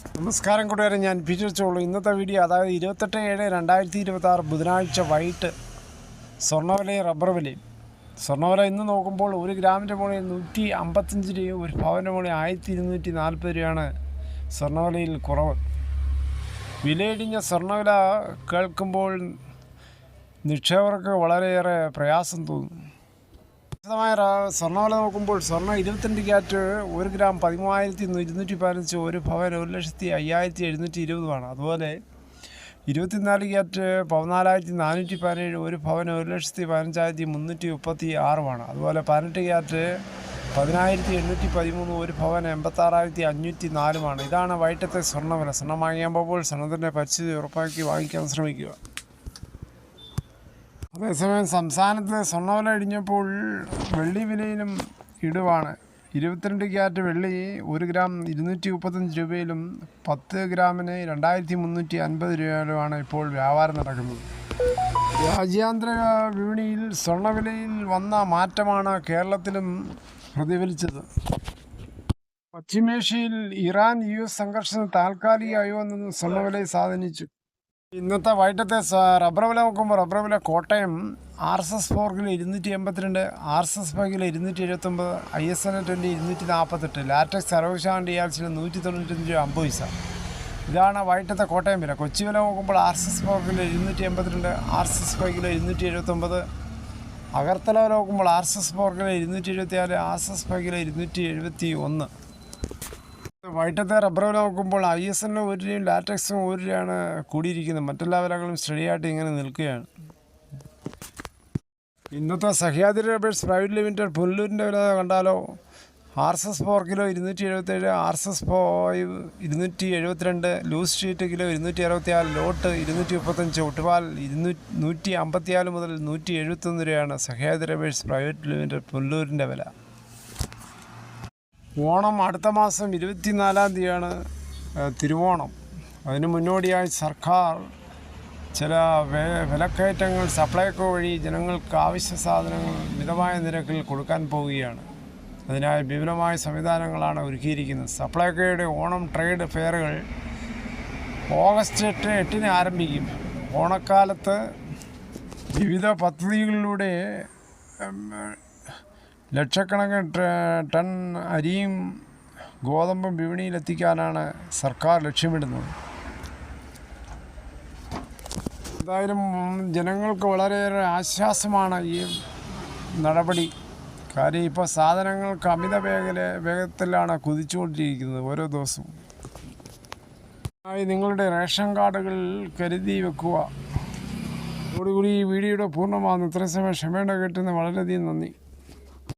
നമസ്കാരം കൂട്ടുകാരെ, ഞാൻ പീറ്റർ ചോളു. ഇന്നത്തെ വീഡിയോ അതായത് 28/7/2026 ബുധനാഴ്ച വൈകിട്ട് സ്വർണ്ണവിലയും റബ്ബർ വിലയും. സ്വർണ്ണവില ഇന്ന് നോക്കുമ്പോൾ 1 ഗ്രാമിൻ്റെ മുകളിൽ 155 രൂപയും 1 പവൻ്റെ മുകളിൽ 1240 രൂപയാണ് സ്വർണ്ണവിലയിൽ കുറവ്. വിലയിടിഞ്ഞ സ്വർണ്ണവില കേൾക്കുമ്പോൾ നിക്ഷേപകർക്ക് വളരെയേറെ പ്രയാസം തോന്നും. വിശദമായ സ്വർണ്ണവില നോക്കുമ്പോൾ സ്വർണ്ണം 22 ക്യാരറ്റ് 1 ഗ്രാം 13,215, 1 പവൻ 1,05,720 അതുപോലെ 24 ക്യാരറ്റ് 14,417, 1 പവൻ 1,15,336 അതുപോലെ 18 ക്യാരറ്റ് 10,813, 1 പവൻ 86,504 ഇതാണ് വൈകിട്ടത്തെ സ്വർണ്ണവില. സ്വർണ്ണം വാങ്ങിയാൻ പോകുമ്പോൾ സ്വർണ്ണത്തിൻ്റെ പരിസ്ഥിതി ഉറപ്പാക്കി വാങ്ങിക്കാൻ ശ്രമിക്കുക. അതേസമയം സംസ്ഥാനത്ത് സ്വർണ്ണവില ഇടിഞ്ഞപ്പോൾ വെള്ളി വിലയിലും ഇടിവാണ്. 22 ക്യാരറ്റ് വെള്ളി 1 ഗ്രാം 235 രൂപയിലും 10 ഗ്രാമിന് 2,350 രൂപയിലുമാണ് ഇപ്പോൾ വ്യാപാരം നടക്കുന്നത്. രാജ്യാന്തര വിപണിയിൽ സ്വർണ്ണവിലയിൽ വന്ന മാറ്റമാണ് കേരളത്തിലും പ്രതിഫലിച്ചത്. പശ്ചിമേഷ്യയിൽ ഇറാൻ US സംഘർഷം താൽക്കാലികമായി വന്നെന്ന് സ്വർണ്ണവിലയെ സ്വാധീനിച്ചു. ഇന്നത്തെ വൈകിട്ടത്തെ റബ്ബർ വില നോക്കുമ്പോൾ റബ്ബർ വില Kottayam RSS 4 kilo 282, RSS 5 kilo 279, ISN 20 248, latex 60% ഡിയാൽസിന് 195 രൂപ 50 പൈസ. ഇതാണ് വൈകിട്ടത്തെ കോട്ടയം വില. കൊച്ചി വില നോക്കുമ്പോൾ RSS 4 kilo 282, RSS 5 kilo 279, Agartala വില നോക്കുമ്പോൾ RSS 4 കിലോ 274, RSS 5 കിലോ 271. വൈകിട്ടത്തെ റബ്ബർ വില നോക്കുമ്പോൾ ISN 1 രൂപയും ലാറ്റക്സും 1 രൂപയാണ് കൂടിയിരിക്കുന്നത്. മറ്റെല്ലാ വിലകളും സ്റ്റഡിയായിട്ട് ഇങ്ങനെ നിൽക്കുകയാണ്. ഇന്നത്തെ സഹ്യാദ്രി റബ്ബേഴ്സ് പ്രൈവറ്റ് ലിമിറ്റഡ് പുല്ലൂരിൻ്റെ വില കണ്ടാലോ? RSS 4 കിലോ 277, RSS 5 272, ലൂസ് ഷീറ്റ് കിലോ 264, ലോട്ട് 235, ഒട്ടുപാൽ 154 മുതൽ 171 രൂപയാണ് സഹ്യാദ്രി റബ്ബേഴ്സ് പ്രൈവറ്റ് ലിമിറ്റഡ് പുല്ലൂരിൻ്റെ വില. ഓണം അടുത്ത മാസം 24-ാം തീയതിയാണ് തിരുവോണം. അതിന് മുന്നോടിയായി സർക്കാർ ചില വിലക്കയറ്റങ്ങൾ സപ്ലൈകോ വഴി ജനങ്ങൾക്ക് ആവശ്യ സാധനങ്ങൾ മിതമായ നിരക്കിൽ കൊടുക്കാൻ പോവുകയാണ്. അതിനായി വിപുലമായ സംവിധാനങ്ങളാണ് ഒരുക്കിയിരിക്കുന്നത്. സപ്ലൈകോയുടെ ഓണം ട്രേഡ് ഫെയറുകൾ ഓഗസ്റ്റ് 8-ന് ആരംഭിക്കും. ഓണക്കാലത്ത് വിവിധ പദ്ധതികളിലൂടെ ലക്ഷക്കണക്കിന് ടൺ അരിയും ഗോതമ്പും വിപണിയിലെത്തിക്കാനാണ് സർക്കാർ ലക്ഷ്യമിടുന്നത്. എന്തായാലും ജനങ്ങൾക്ക് വളരെയേറെ ആശ്വാസമാണ് ഈ നടപടി. കാര്യം ഇപ്പോൾ സാധനങ്ങൾക്ക് അമിത വേഗത്തിലാണ് കുതിച്ചുകൊണ്ടിരിക്കുന്നത് ഓരോ ദിവസവും. നിങ്ങളുടെ റേഷൻ കാർഡുകൾ കരുതി വെക്കുക. അതോടുകൂടി ഈ വീഡിയോയുടെ പൂർണ്ണമാകുന്നു. ഇത്രയും സമയം ക്ഷമയോടെ കേട്ടുന്ന വളരെയധികം നന്ദി.